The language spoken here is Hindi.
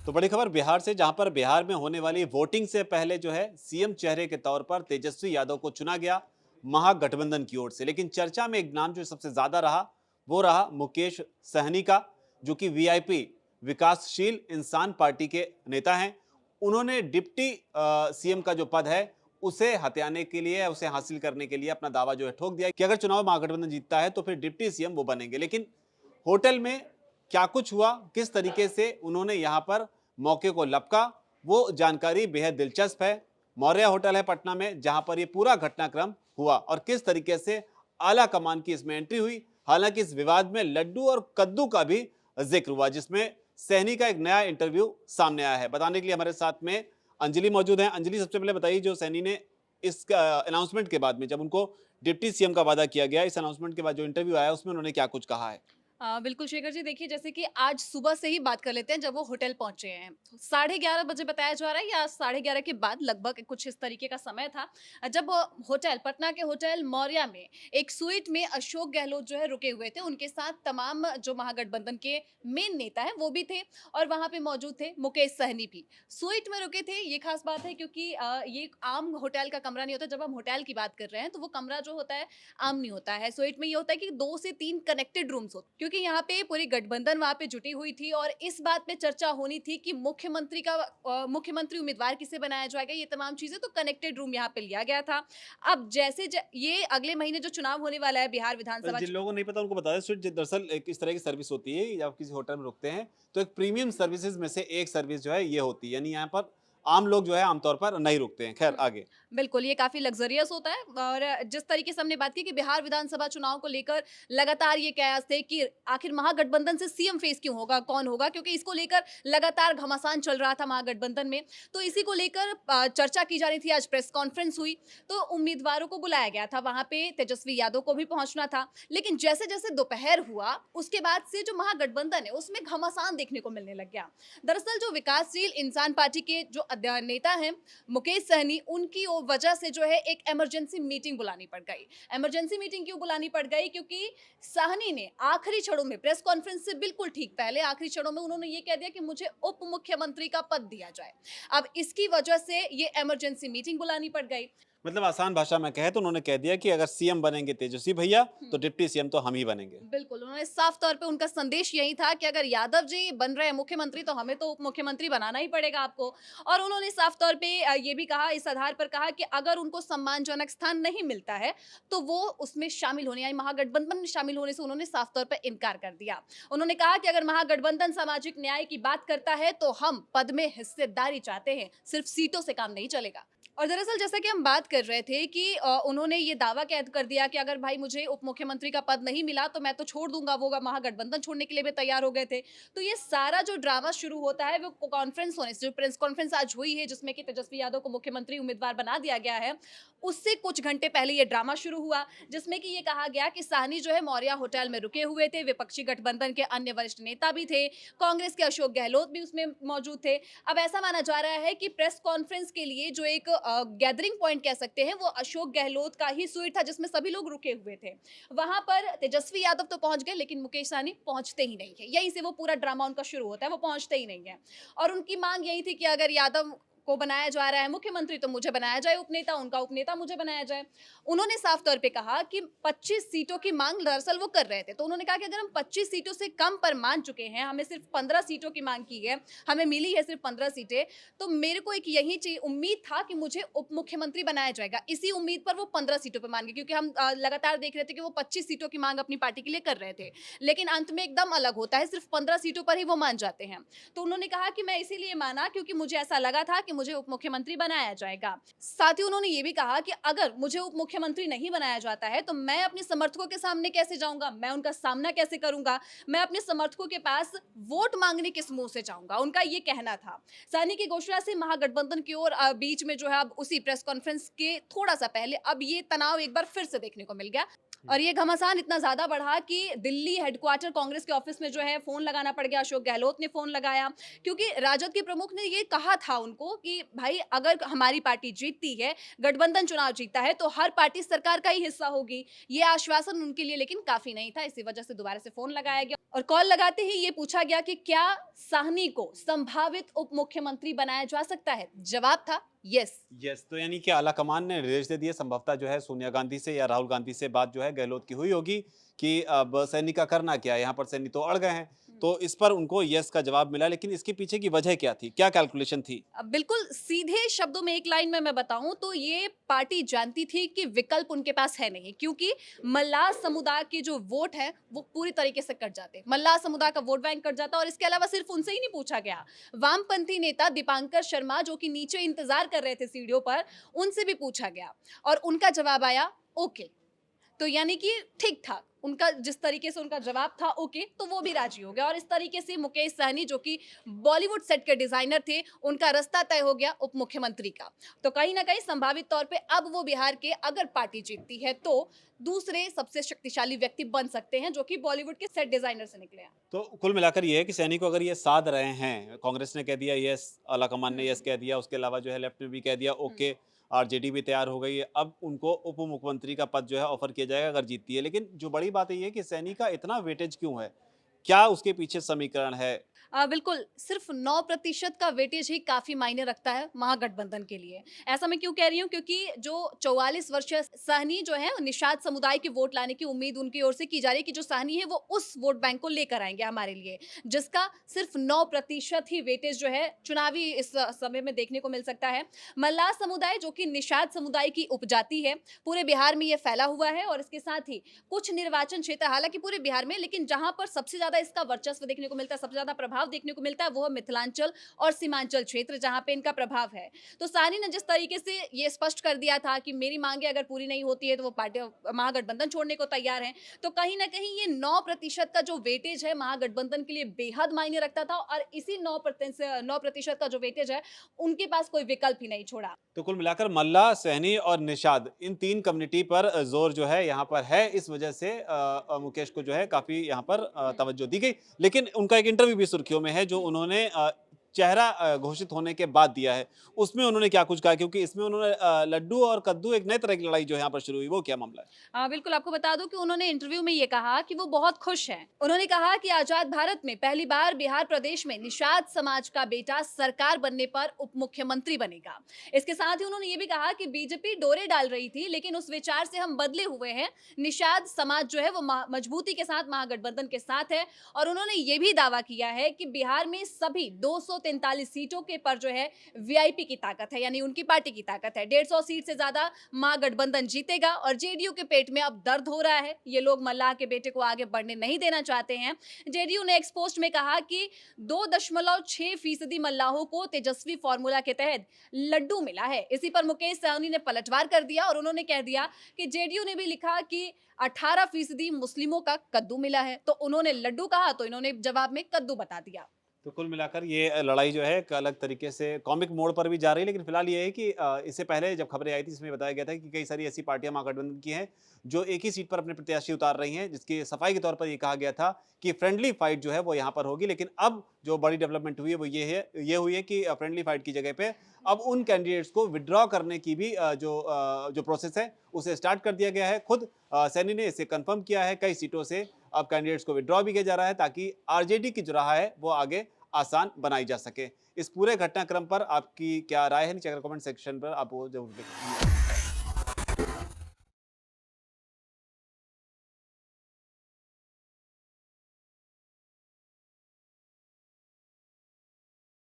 तो बड़ी खबर बिहार से, जहां पर बिहार में होने वाली वोटिंग से पहले जो है सीएम चेहरे के तौर पर तेजस्वी यादव को चुना गया महागठबंधन की ओर से। लेकिन चर्चा में एक नाम जो सबसे ज्यादा रहा वो रहा मुकेश सहनी का, जो कि वीआईपी विकासशील इंसान पार्टी के नेता हैं। उन्होंने डिप्टी सीएम का जो पद है उसे हथियाने के लिए, उसे हासिल करने के लिए अपना दावा जो है ठोक दिया कि अगर चुनाव महागठबंधन जीतता है तो फिर डिप्टी सीएम वो बनेंगे। लेकिन होटल में क्या कुछ हुआ, किस तरीके से उन्होंने यहाँ पर मौके को लपका, वो जानकारी बेहद दिलचस्प है। मौर्य होटल है पटना में, जहां पर ये पूरा घटनाक्रम हुआ और किस तरीके से आला कमान की इसमें एंट्री हुई। हालांकि इस विवाद में लड्डू और कद्दू का भी जिक्र हुआ, जिसमें सैनी का एक नया इंटरव्यू सामने आया है। बताने के लिए हमारे साथ में अंजलि मौजूद है। अंजलि, सबसे पहले बताइए, जो सैनी ने इस अनाउंसमेंट के बाद में, जब उनको डिप्टी सीएम का वादा किया गया, इस अनाउंसमेंट के बाद जो इंटरव्यू आया उसमें उन्होंने क्या कुछ कहा है? बिल्कुल शेखर जी, देखिए जैसे कि आज सुबह से ही बात कर लेते हैं जब वो होटल पहुंचे हैं। 11:30 बजे बताया जा रहा है या 11:30 के बाद लगभग कुछ इस तरीके का समय था। जब वो होटल पटना के होटल मौर्या में एक स्वीट में अशोक गहलोत जो है रुके हुए थे, उनके साथ तमाम जो महागठबंधन के मेन नेता हैं वो भी थे और वहां पे मौजूद थे मुकेश सहनी भी। स्वीट में रुके थे, ये खास बात है क्योंकि ये एक आम होटल का कमरा नहीं होता। जब हम होटल की बात कर रहे हैं तो वो कमरा जो होता है आम नहीं होता है। स्वीट में ये होता है कि 2 से 3 कनेक्टेड रूम्स होते हैं, क्योंकि यहाँ पे पूरी गठबंधन वहाँ पे जुटी हुई थी और इस बात पे चर्चा होनी थी कि मुख्यमंत्री उम्मीदवार किसे बनाया जाएगा, ये तमाम चीजें। तो कनेक्टेड रूम यहाँ पे लिया गया था। अब ये अगले महीने जो चुनाव होने वाला है बिहार पर विधानसभा जिन लोगों को नहीं पता उनको बता दें, स्वीट दरअसल एक इस तरह की सर्विस होती है। जब आप किसी होटल में रुकते हैं तो एक प्रीमियम सर्विसेज में से एक सर्विस जो है ये होती है, यानी यहाँ पर आम लोग जो है आमतौर पर नहीं रुकते हैं। खैर, हुँ। आगे। बिल्कुल, ये काफ़ी लग्ज़रियस होता है और जिस तरीके से हमने बात की कि बिहार विधानसभा चुनाव को लेकर लगातार ये कयास थे कि आखिर महागठबंधन से सीएम फेस क्यों होगा, कौन होगा? क्योंकि इसको लेकर लगातार घमासान चल रहा था महागठबंधन में। तो इसी को लेकर चर्चा की जा रही थी, आज प्रेस कॉन्फ्रेंस हुई, तो उम्मीदवारों को बुलाया गया था, वहाँ पे तेजस्वी यादव को भी पहुँचना था। लेकिन जैसे-जैसे दोपहर हुआ, उसके बाद से जो महागठबंधन है, उसमें घमासान देखने को मिलने लग गया। दरअसल जो विकासशील इंसान पार्टी के जो नेता हैं मुकेश सहनी, उनकी वजह से जो है एक इमरजेंसी मीटिंग बुलानी पड़ गई। इमरजेंसी मीटिंग क्यों बुलानी पड़ गई? क्योंकि सहनी ने आखिरी क्षणों में प्रेस कॉन्फ्रेंस से बिल्कुल ठीक पहले आखिरी क्षणों में उन्होंने ये कह दिया कि मुझे उप मुख्यमंत्री का पद दिया जाए। अब इसकी वजह से ये इमरजेंसी मीटिंग बुलानी पड़ गई। मतलब आसान भाषा में कहें तो उन्होंने कह दिया कि अगर सीएम बनेंगे तेजस्वी भैया, हुँ। तो डिप्टी सीएम तो हम ही बनेंगे। बिल्कुल, उन्होंने साफ तौर पे उनका संदेश यही था कि अगर यादव जी बन रहे हैं मुख्यमंत्री तो हमें तो उप मुख्यमंत्री बनाना ही पड़ेगा आपको। और उन्होंने साफ तौर पे ये भी कहा, इस आधार पर कहा कि अगर उनको सम्मानजनक स्थान नहीं मिलता है, तो वो उसमें शामिल होने यानी महागठबंधन में शामिल होने से उन्होंने साफ तौर पे इनकार कर दिया। उन्होंने कहा कि अगर महागठबंधन सामाजिक न्याय की बात करता है, तो हम पद में हिस्सेदारी चाहते हैं, सिर्फ सीटों से काम नहीं चलेगा। और दरअसल जैसा कि हम बात कर रहे थे कि उन्होंने ये दावा कैद कर दिया कि अगर भाई मुझे उप मुख्यमंत्री का पद नहीं मिला तो मैं तो छोड़ दूंगा, वो महागठबंधन छोड़ने के लिए भी तैयार हो गए थे। तो ये सारा जो ड्रामा शुरू होता है वो कॉन्फ्रेंस होने से, जो प्रेस कॉन्फ्रेंस आज हुई है जिसमें कि तेजस्वी यादव को मुख्यमंत्री उम्मीदवार बना दिया गया है, उससे कुछ घंटे पहले ये ड्रामा शुरू हुआ, जिसमें कि ये कहा गया कि साहनी जो है मौर्या होटल में रुके हुए थे। विपक्षी गठबंधन के अन्य वरिष्ठ नेता भी थे, कांग्रेस के अशोक गहलोत भी उसमें मौजूद थे। अब ऐसा माना जा रहा है कि प्रेस कॉन्फ्रेंस के लिए जो एक गैदरिंग पॉइंट कह सकते हैं, वो अशोक गहलोत का ही स्वीट था जिसमें सभी लोग रुके हुए थे। वहां पर तेजस्वी यादव तो पहुंच गए, लेकिन मुकेश सहनी पहुंचते ही नहीं है। यहीं से वो पूरा ड्रामा उनका शुरू होता है, वो पहुंचते ही नहीं है। और उनकी मांग यही थी कि अगर यादव को बनाया जा रहा है मुख्यमंत्री तो मुझे बनाया जाए उपनेता, उनका उपनेता मुझे बनाया जाए। उन्होंने साफ तौर पे कहा कि 25 सीटों की मांग दरअसल वो कर रहे थे। तो उन्होंने कहा कि अगर हम 25 सीटों से कम पर मान चुके हैं, हमें सिर्फ 15 सीटों की मांग की है, हमें मिली है सिर्फ 15 सीटें, तो मेरे को एक यही उम्मीद था कि मुझे उप मुख्यमंत्री बनाया जाएगा। इसी उम्मीद पर वो 15 सीटों पे मान गए, क्योंकि हम लगातार देख रहे थे कि वो 25 सीटों की मांग अपनी पार्टी के लिए कर रहे थे। लेकिन अंत में एकदम अलग होता है, सिर्फ 15 सीटों पर ही वो मान जाते हैं। तो उन्होंने कहा कि मैं इसीलिए माना क्योंकि मुझे ऐसा लगा था कि मुझे उप मुख्यमंत्री बनाया जाएगा। साथ ही उन्होंने ये भी कहा कि अगर मुझे उप मुख्यमंत्री नहीं बनाया जाता है, तो मैं अपने समर्थकों के सामने कैसे जाऊँगा? मैं उनका सामना कैसे करूँगा? मैं अपने समर्थकों के पास वोट माँगने किस मुँह से जाऊँगा? उनका ये कहना था। साहनी की घोषणा से महागठबंधन की ओर बीच में जो है अब उसी प्रेस कॉन्फ्रेंस के थोड़ा-सा पहले अब ये तनाव एक बार फिर से देखने को मिल गया और ये घमासान इतना ज़्यादा बढ़ा कि दिल्ली हेडक्वार्टर कांग्रेस के ऑफिस में जो है फ़ोन लगाना पड़ गया। अशोक गहलोत ने फ़ोन लगाया, क्योंकि राजद के प्रमुख ने ये कहा था उनको कि भाई अगर हमारी पार्टी जीतती है, गठबंधन चुनाव जीतता है, तो हर पार्टी सरकार का ही हिस्सा होगी। ये आश्वासन उनके लिए लेकिन काफ़ी नहीं था, इसी वजह से दोबारा से फ़ोन लगाया गया और कॉल लगाते ही ये पूछा गया कि क्या साहनी को संभावित उप मुख्यमंत्री बनाया जा सकता है? जवाब था यस। यस, तो यानी कि आलाकमान ने निर्देश दे दिए, संभवतः जो है सोनिया गांधी से या राहुल गांधी से बात जो है गहलोत की हुई होगी कि अब सैनी का करना क्या है, यहाँ पर सैनी तो अड़ गए हैं। तो इस पर उनको यस का जवाब मिला, लेकिन इसके पीछे की वजह क्या थी, क्या कैलकुलेशन थी? बिल्कुल सीधे शब्दों में एक लाइन में मैं बताऊं तो ये पार्टी जानती थी कि विकल्प उनके पास है नहीं, क्योंकि मल्लाह समुदाय के जो वोट है वो पूरी तरीके से कट जाते, मल्लाह समुदाय का वोट बैंक कट जाता। और इसके अलावा सिर्फ उनसे ही नहीं पूछा गया, वामपंथी नेता दीपांकर शर्मा जो कि नीचे इंतजार कर रहे थे सीढ़ियों पर, उनसे भी पूछा गया और उनका जवाब आया ओके। तो यानी कि ठीक-ठाक, उनका जिस तरीके से उनका जवाब था ओके, तो वो भी राज़ी हो गया और इस तरीके से मुकेश सहनी जो कि बॉलीवुड सेट के डिज़ाइनर थे, उनका रास्ता तय हो गया उप मुख्यमंत्री का। तो कहीं न कहीं संभावित तौर पे अब वो बिहार के, अगर पार्टी जीतती है तो दूसरे सबसे शक्तिशाली व्यक्ति बन सकते हैं, जो कि बॉलीवुड के सेट डिज़ाइनर से निकले हैं। तो कुल मिलाकर ये है कि सैनी को अगर ये साध रहे हैं, कांग्रेस ने कह दिया यस, आलाकमान ने यस हुँ, कह दिया, उसके अलावा जो है लेफ्ट ने भी कह दिया हुँ। ओके, आरजेडी भी तैयार हो गई है। अब उनको उप मुख्यमंत्री का पद जो है ऑफर किया जाएगा अगर जीतती है। लेकिन जो बड़ी बात ये है कि सैनी का इतना वेटेज क्यों है? क्या उसके पीछे समीकरण है? बिल्कुल, सिर्फ़ 9% का वेटेज ही काफ़ी मायने रखता है महागठबंधन के लिए। ऐसा मैं क्यों कह रही हूँ? क्योंकि जो 44 वर्षीय सहनी जो है, निषाद समुदाय के वोट लाने की उम्मीद उनकी ओर से की जा रही है कि जो सहनी है, वो उस वोट बैंक को लेकर आएँगे हमारे लिए, जिसका सिर्फ़ 9% ही वेटेज जो है, चुनावी इस समय में देखने को मिल सकता है। मल्लाह समुदाय जो कि निषाद समुदाय की उपजाति है, पूरे बिहार में ये फैला हुआ है और इसके साथ ही कुछ निर्वाचन क्षेत्र, हालाँकि पूरे बिहार में, लेकिन जहाँ पर सबसे ज़्यादा इसका वर्चस्व देखने को मिलता है, सबसे ज़्यादा प्रभाव देखने को मिलता है, वो है मिथिलांचल और सीमांचल क्षेत्र, जहाँ पे इनका प्रभाव है। तो साहनी ने जिस तरीके से ये स्पष्ट कर दिया था कि मेरी माँगें अगर पूरी नहीं होती है, तो वो पार्टी महागठबंधन छोड़ने को तैयार हैं। तो कहीं न कहीं ये 9% का जो वेटेज है, महागठबंधन के लिए बेहद मायने रखता था और इसी 9% का जो वेटेज है, उनके पास कोई विकल्प ही नहीं छोड़ा। तो कुल मिलाकर मल्ला, सहनी और निषाद इन 3 कम्युनिटी पर ज़ोर जो है यहाँ पर है। इस वजह से मुकेश को जो है काफ़ी यहाँ पर हुँ। तवज्जो दी गई। लेकिन उनका एक इंटरव्यू भी सुर्खियों में है जो उन्होंने चेहरा घोषित होने के बाद दिया है। उसमें उन्होंने क्या कुछ कहा? क्योंकि इसमें उन्होंने लड्डू और कद्दू एक नए तरह की लड़ाई जो है यहाँ पर शुरू हुई, वो क्या मामला है? बिल्कुल, आपको बता दूँ कि उन्होंने इंटरव्यू में ये कहा कि वो बहुत खुश हैं। उन्होंने कहा कि आज़ाद भारत में पहली बार बिहार प्रदेश में निषाद समाज का बेटा सरकार बनने पर उप मुख्यमंत्री बनेगा। इसके साथ ही उन्होंने ये भी कहा कि बीजेपी डोरे डाल रही थी, लेकिन उस विचार से हम बदले हुए हैं। निषाद समाज जो है वो मजबूती के साथ महागठबंधन के साथ है और उन्होंने ये भी दावा किया है कि बिहार में सभी 243 सीटों के पर जो है वीआईपी की ताकत है, यानी उनकी पार्टी की ताकत है। 150 सीट से ज़्यादा महागठबंधन जीतेगा और जेडीयू के पेट में अब दर्द हो रहा है। ये लोग मल्लाह के बेटे को आगे बढ़ने नहीं देना चाहते हैं। जेडीयू ने एक पोस्ट में कहा कि 2.6% मल्लाहों को तेजस्वी फॉर्मूला के तहत लड्डू मिला है। इसी पर मुकेश सहनी ने पलटवार कर दिया और उन्होंने कह दिया कि जेडीयू ने भी लिखा कि 18% मुस्लिमों का कद्दू मिला है। तो उन्होंने लड्डू कहा तो इन्होंने जवाब में कद्दू बता दिया। तो कुल मिलाकर ये लड़ाई जो है एक अलग तरीके से कॉमिक मोड पर भी जा रही है, लेकिन फिलहाल ये है कि इससे पहले जब खबरें आई थी इसमें बताया गया था कि कई सारी ऐसी पार्टियां महागठबंधन की हैं जो एक ही सीट पर अपने प्रत्याशी उतार रही हैं, जिसकी सफाई के तौर पर ये कहा गया था कि फ्रेंडली फाइट जो है वो यहाँ पर होगी। लेकिन अब जो बड़ी डेवलपमेंट हुई है वो ये हुई है कि फ्रेंडली फाइट की जगह पे अब उन कैंडिडेट्स को विड्रॉ करने की भी जो प्रोसेस है उसे स्टार्ट कर दिया गया है। खुद सैनी ने इसे कंफर्म किया है, कई सीटों से अब कैंडिडेट्स को विड्रॉ भी किया जा रहा है ताकि आरजेडी की जो राह है वो आगे आसान बनाई जा सके। इस पूरे घटनाक्रम पर आपकी क्या राय है? नीचे अगर कमेंट सेक्शन पर आप वो ज़रूर लिखें।